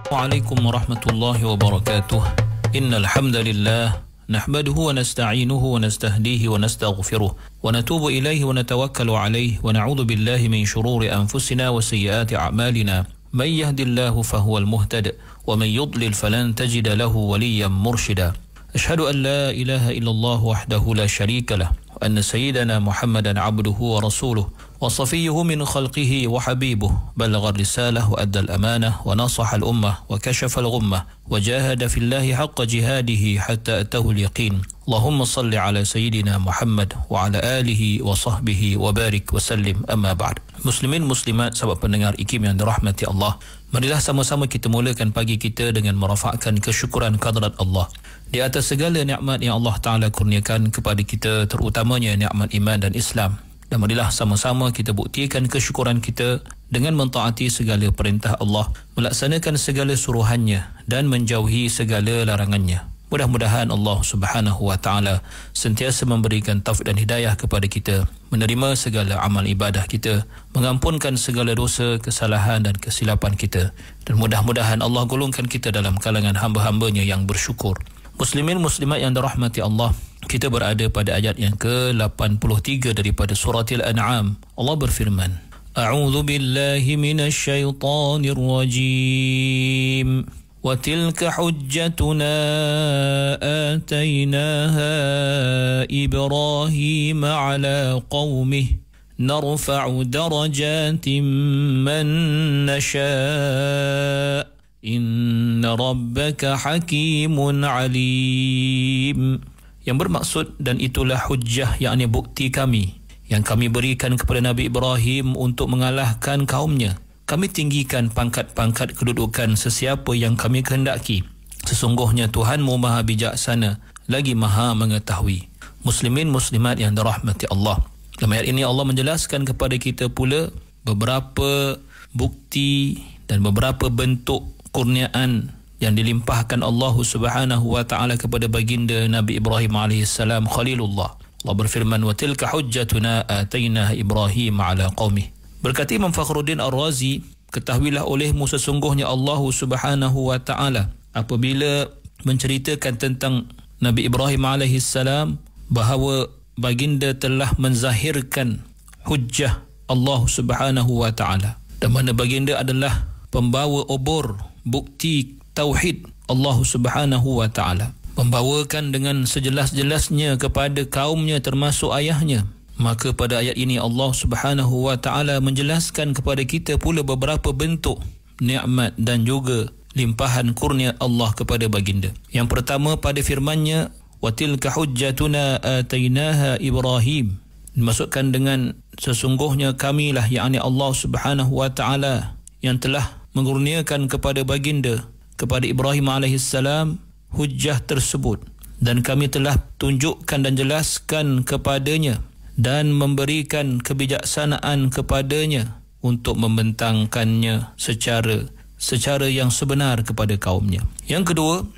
Assalamualaikum warahmatullahi wabarakatuh. Innal hamdalillah nahmaduhu wa nasta'inuhu wa nastahdihi wa nastaghfiruh wa natubu ilaihi wa natawakkalu alaihi wa na'udzu billahi min shururi anfusina wa sayyiati a'malina. Man yahdihillahu fahuwal muhtadi wa man yudlil falan tajida lahu waliyyan murshida. Ashhadu an la ilaha illallah wahdahu la syarika lah wa anna sayyidana Muhammadan 'abduhu wa rasuluh وصفيه من خلقه وحبيبه بلغ الرسالة وأدى الأمانة ونصح الأمة وكشف الغمة وجاهد في الله حق جهاده حتى أتاه اليقين اللهم صل على سيدنا محمد وعلى آله وصحبه وبارك وسلم أما بعد. Muslimin muslimat sahabat pendengar IKIM yang dirahmati Allah, marilah sama-sama kita mulakan pagi kita dengan merafakkan kesyukuran kehadrat Allah di atas segala nikmat yang Allah Ta'ala kurniakan kepada kita, terutamanya nikmat iman dan Islam. Dan marilah sama-sama kita buktikan kesyukuran kita dengan mentaati segala perintah Allah, melaksanakan segala suruhannya dan menjauhi segala larangannya. Mudah-mudahan Allah Subhanahu wa Ta'ala sentiasa memberikan taufik dan hidayah kepada kita, menerima segala amal ibadah kita, mengampunkan segala dosa, kesalahan dan kesilapan kita, dan mudah-mudahan Allah golongkan kita dalam kalangan hamba-hambanya yang bersyukur. Muslimin muslimat yang dirahmati Allah, kita berada pada ayat yang ke-83 daripada surah Al-An'am. Allah berfirman, A'udzu billahi minasy syaithanir rajim. Wa tilka hujjatuna atainaha Ibrahim 'ala qaumihi narfa'u darajatin man nasha'. Inna rabbaka hakimun alim. Yang bermaksud, dan itulah hujjah, yakni bukti kami yang kami berikan kepada Nabi Ibrahim untuk mengalahkan kaumnya. Kami tinggikan pangkat-pangkat kedudukan sesiapa yang kami kehendaki. Sesungguhnya Tuhanmu maha bijaksana lagi maha mengetahui. Muslimin muslimat yang dirahmati Allah, dalam ayat ini Allah menjelaskan kepada kita pula beberapa bukti dan beberapa bentuk kurniaan yang dilimpahkan Allah Subhanahu wa Ta'ala kepada baginda Nabi Ibrahim alaihissalam Khalilullah. Allah berfirman, wa tilka hujjatuna atainaha Ibrahim 'ala qaumih. Berkata Imam Fakhruddin Ar-Razi, ketahuilah olehmu sesungguhnya Allah Subhanahu wa Ta'ala apabila menceritakan tentang Nabi Ibrahim alaihissalam bahawa baginda telah menzahirkan hujjah Allah Subhanahu wa Ta'ala, dan mana baginda adalah pembawa obor bukti tauhid Allah Subhanahu wa Ta'ala, membawakan dengan sejelas-jelasnya kepada kaumnya termasuk ayahnya. Maka pada ayat ini Allah Subhanahu wa Ta'ala menjelaskan kepada kita pula beberapa bentuk nikmat dan juga limpahan kurnia Allah kepada baginda. Yang pertama pada firman-Nya, wa tilka hujjatuna atainaha Ibrahim, dimaksudkan dengan sesungguhnya kamilah, yakni Allah Subhanahu wa Ta'ala yang telah mengurniakan kepada baginda, kepada Ibrahim alaihissalam hujjah tersebut, dan kami telah tunjukkan dan jelaskan kepadanya dan memberikan kebijaksanaan kepadanya untuk membentangkannya secara yang sebenar kepada kaumnya. Yang kedua,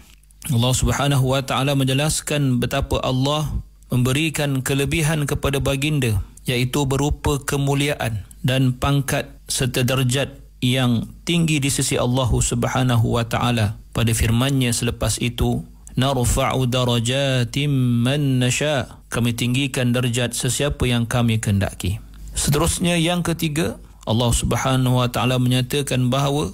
Allah Subhanahu wa Ta'ala menjelaskan betapa Allah memberikan kelebihan kepada baginda, iaitu berupa kemuliaan dan pangkat serta darjat yang tinggi di sisi Allah Subhanahu wa Ta'ala. Pada firman-Nya selepas itu, narfa'u darajatim man nasha', kami tinggikan darjat sesiapa yang kami kehendaki. Seterusnya yang ketiga, Allah Subhanahu wa Ta'ala menyatakan bahawa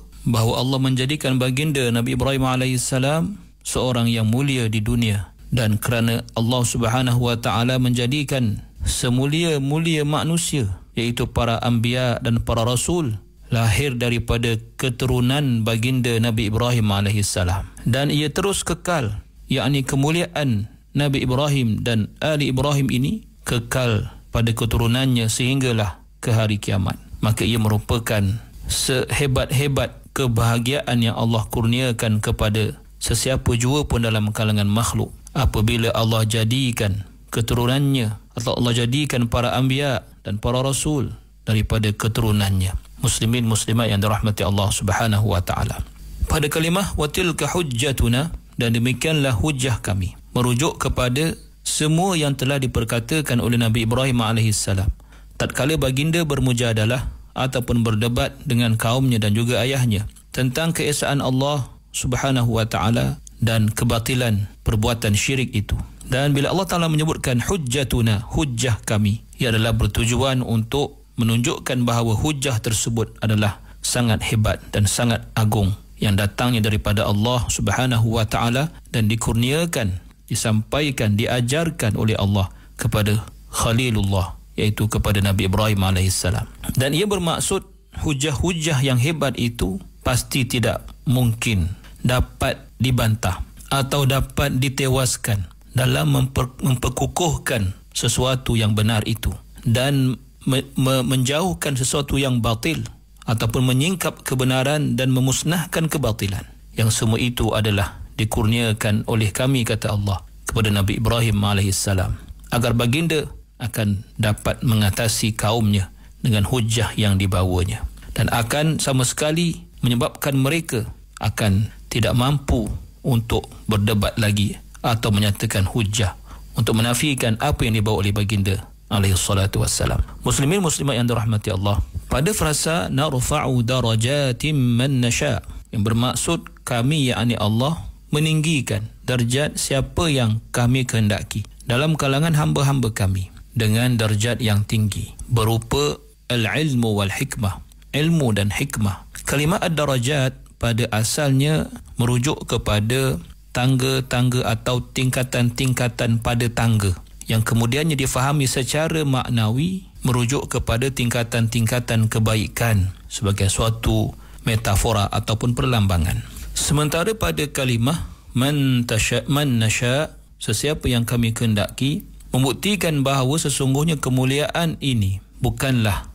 Allah menjadikan baginda Nabi Ibrahim alaihissalam seorang yang mulia di dunia, dan kerana Allah Subhanahu wa Ta'ala menjadikan semulia-mulia manusia, iaitu para anbiya dan para rasul, lahir daripada keturunan baginda Nabi Ibrahim alaihissalam, dan ia terus kekal, yakni kemuliaan Nabi Ibrahim dan Ali Ibrahim ini kekal pada keturunannya sehinggalah ke hari kiamat. Maka ia merupakan sehebat-hebat kebahagiaan yang Allah kurniakan kepada sesiapa jua pun dalam kalangan makhluk apabila Allah jadikan keturunannya, atau Allah jadikan para anbiya dan para rasul daripada keturunannya. Muslimin muslimat yang dirahmati Allah Subhanahu wa Ta'ala, pada kalimah wa tilka hujjatuna, dan demikianlah hujjah kami, merujuk kepada semua yang telah diperkatakan oleh Nabi Ibrahim alaihissalam tatkala baginda bermujadalah ataupun berdebat dengan kaumnya dan juga ayahnya tentang keesaan Allah Subhanahu wa ta'ala dan kebatilan perbuatan syirik itu. Dan bila Allah Ta'ala menyebutkan hujjatuna, hujjah kami, ia adalah bertujuan untuk menunjukkan bahawa hujjah tersebut adalah sangat hebat dan sangat agung yang datangnya daripada Allah Subhanahu wa ta'ala dan dikurniakan, disampaikan, diajarkan oleh Allah kepada Khalilullah, iaitu kepada Nabi Ibrahim AS. Dan ia bermaksud hujah-hujah yang hebat itu pasti tidak mungkin dapat dibantah atau dapat ditewaskan dalam memperkukuhkan sesuatu yang benar itu dan menjauhkan sesuatu yang batil ataupun menyingkap kebenaran dan memusnahkan kebatilan. Yang semua itu adalah dikurniakan oleh kami, kata Allah, kepada Nabi Ibrahim AS, agar baginda akan dapat mengatasi kaumnya dengan hujah yang dibawanya dan akan sama sekali menyebabkan mereka akan tidak mampu untuk berdebat lagi atau menyatakan hujah untuk menafikan apa yang dibawa oleh baginda alaihi salatu wassalam. Muslimin muslimat yang dirahmati Allah, pada frasa narfa'u darajatim man nasha' yang bermaksud kami, yakni Allah, meninggikan darjat siapa yang kami kehendaki dalam kalangan hamba-hamba kami dengan darjat yang tinggi berupa al-ilmu wal hikmah, ilmu dan hikmah. Kalimah ad-darajat pada asalnya merujuk kepada tangga-tangga atau tingkatan-tingkatan pada tangga yang kemudiannya difahami secara maknawi merujuk kepada tingkatan-tingkatan kebaikan sebagai suatu metafora ataupun perlambangan. Sementara pada kalimah man nasha', sesiapa yang kami kehendaki, membuktikan bahawa sesungguhnya kemuliaan ini bukanlah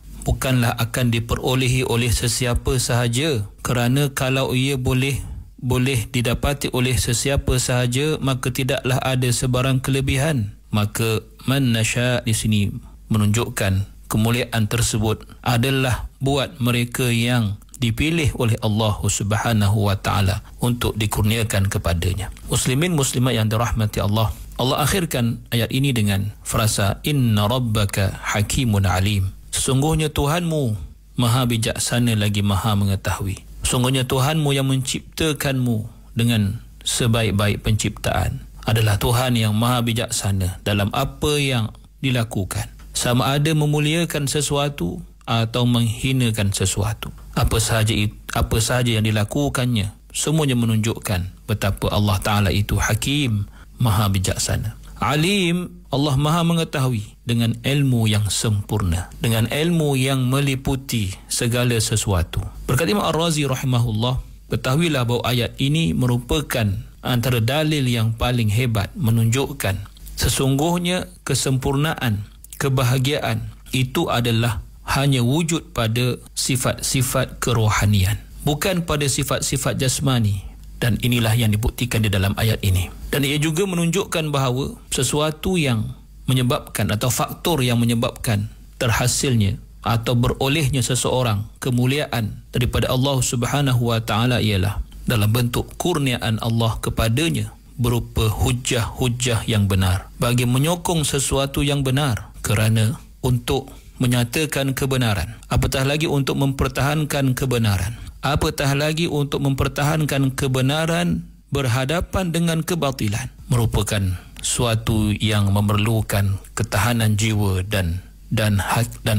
akan diperolehi oleh sesiapa sahaja, kerana kalau ia boleh didapati oleh sesiapa sahaja maka tidaklah ada sebarang kelebihan. Maka man nasha' di sini menunjukkan kemuliaan tersebut adalah buat mereka yang dipilih oleh Allah Subhanahu wa ta'ala untuk dikurniakan kepadanya. Muslimin muslimat yang dirahmati Allah, Allah akhirkan ayat ini dengan frasa inna rabbaka hakimun alim. Sesungguhnya Tuhanmu maha bijaksana lagi maha mengetahui. Sesungguhnya Tuhanmu yang menciptakanmu dengan sebaik-baik penciptaan adalah Tuhan yang maha bijaksana dalam apa yang dilakukan, sama ada memuliakan sesuatu atau menghinakan sesuatu. Apa sahaja yang dilakukannya, semuanya menunjukkan betapa Allah Ta'ala itu hakim, maha bijaksana. Alim, Allah maha mengetahui dengan ilmu yang sempurna, dengan ilmu yang meliputi segala sesuatu. Berkata Imam Ar-Razi rahimahullah, ketahuilah bahawa ayat ini merupakan antara dalil yang paling hebat menunjukkan sesungguhnya kesempurnaan, kebahagiaan itu adalah hanya wujud pada sifat-sifat kerohanian, bukan pada sifat-sifat jasmani. Dan inilah yang dibuktikan di dalam ayat ini. Dan ia juga menunjukkan bahawa sesuatu yang menyebabkan atau faktor yang menyebabkan terhasilnya atau berolehnya seseorang kemuliaan daripada Allah Subhanahu wa ta'ala ialah dalam bentuk kurniaan Allah kepadanya berupa hujah-hujah yang benar bagi menyokong sesuatu yang benar, kerana untuk menyatakan kebenaran, apatah lagi untuk mempertahankan kebenaran, apatah lagi untuk mempertahankan kebenaran berhadapan dengan kebatilan, merupakan suatu yang memerlukan ketahanan jiwa dan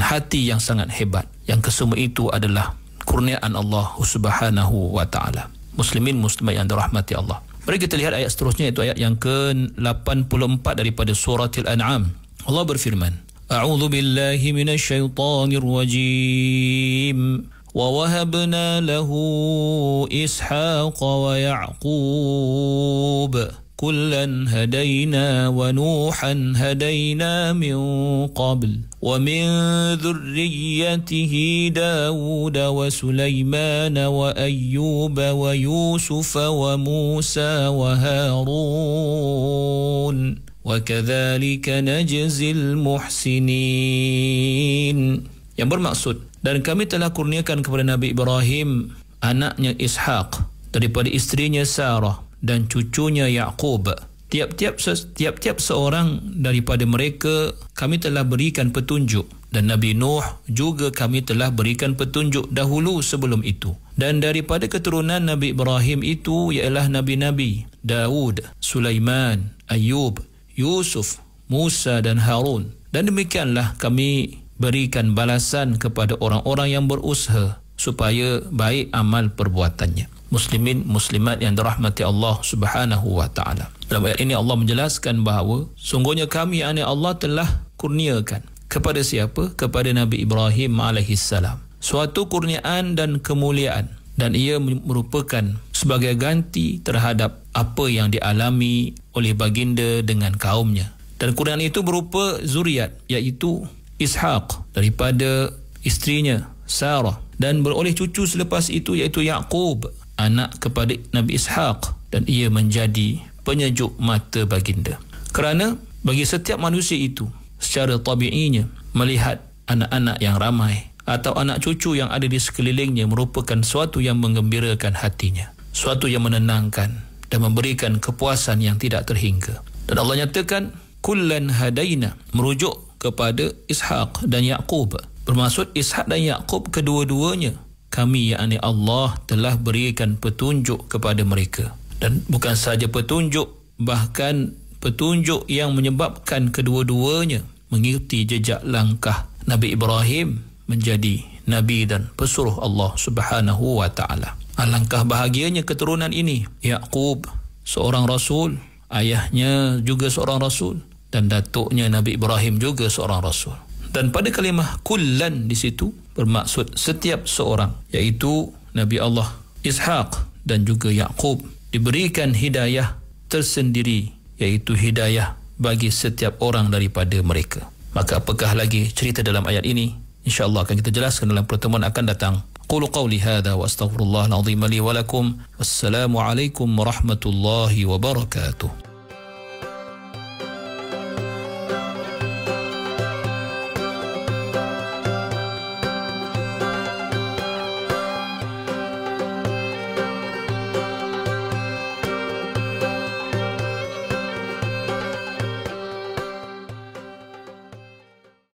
hati yang sangat hebat, yang kesemua itu adalah kurniaan Allah Subhanahu wa ta'ala. Muslimin muslimat yang dirahmati Allah, mari kita lihat ayat seterusnya, iaitu ayat yang ke-84 daripada surah Al-An'am. Allah berfirman, A'udzu billahi minasy syaithanir rajim. Wa wahabna lahu Ishaqa wa Ya'qub kullan hadaina wa Nuhan hadaina min qabl wa min dhurriyyatihi Dawud wa Sulaiman wa Ayyub wa Yusuf wa Musa wa Harun wa kadzalika najzil muhsinin. Yang bermaksud, dan kami telah kurniakan kepada Nabi Ibrahim anaknya Ishaq daripada isterinya Sarah dan cucunya Yaqub. Tiap-tiap seorang daripada mereka kami telah berikan petunjuk, dan Nabi Nuh juga kami telah berikan petunjuk dahulu sebelum itu. Dan daripada keturunan Nabi Ibrahim itu ialah Nabi-Nabi Daud, Sulaiman, Ayub, Yusuf, Musa dan Harun. Dan demikianlah kami berikan balasan kepada orang-orang yang berusaha supaya baik amal perbuatannya. Muslimin, muslimat yang dirahmati Allah Subhanahu wa taala. Dalam ayat ini Allah menjelaskan bahawa sungguhnya kami, yakni Allah, telah kurniakan kepada siapa? Kepada Nabi Ibrahim alaihissalam suatu kurniaan dan kemuliaan, dan ia merupakan sebagai ganti terhadap apa yang dialami oleh baginda dengan kaumnya. Dan kurniaan itu berupa zuriat, iaitu Ishaq daripada isterinya Sarah, dan beroleh cucu selepas itu iaitu Yaqub, anak kepada Nabi Ishaq, dan ia menjadi penyejuk mata baginda. Kerana bagi setiap manusia itu secara tabi'inya melihat anak-anak yang ramai atau anak cucu yang ada di sekelilingnya merupakan suatu yang menggembirakan hatinya, suatu yang menenangkan dan memberikan kepuasan yang tidak terhingga. Dan Allah nyatakan kullan hadaina, merujuk kepada Ishaq dan Yaqub. Bermaksud Ishaq dan Yaqub kedua-duanya kami, yakni Allah, telah berikan petunjuk kepada mereka. Dan bukan sahaja petunjuk, bahkan petunjuk yang menyebabkan kedua-duanya mengikuti jejak langkah Nabi Ibrahim menjadi Nabi dan pesuruh Allah Subhanahu wa ta'ala. Alangkah bahagianya keturunan ini. Yaqub seorang Rasul, ayahnya juga seorang Rasul, dan datuknya Nabi Ibrahim juga seorang Rasul. Dan pada kalimah kullan di situ bermaksud setiap seorang, iaitu Nabi Allah Ishaq dan juga Yaqub diberikan hidayah tersendiri, iaitu hidayah bagi setiap orang daripada mereka. Maka apakah lagi cerita dalam ayat ini? InsyaAllah akan kita jelaskan dalam pertemuan akan datang. Qulu qawli hadha wa astaghfirullahal azim li wa lakum. Wassalamu alaikum warahmatullahi wabarakatuh.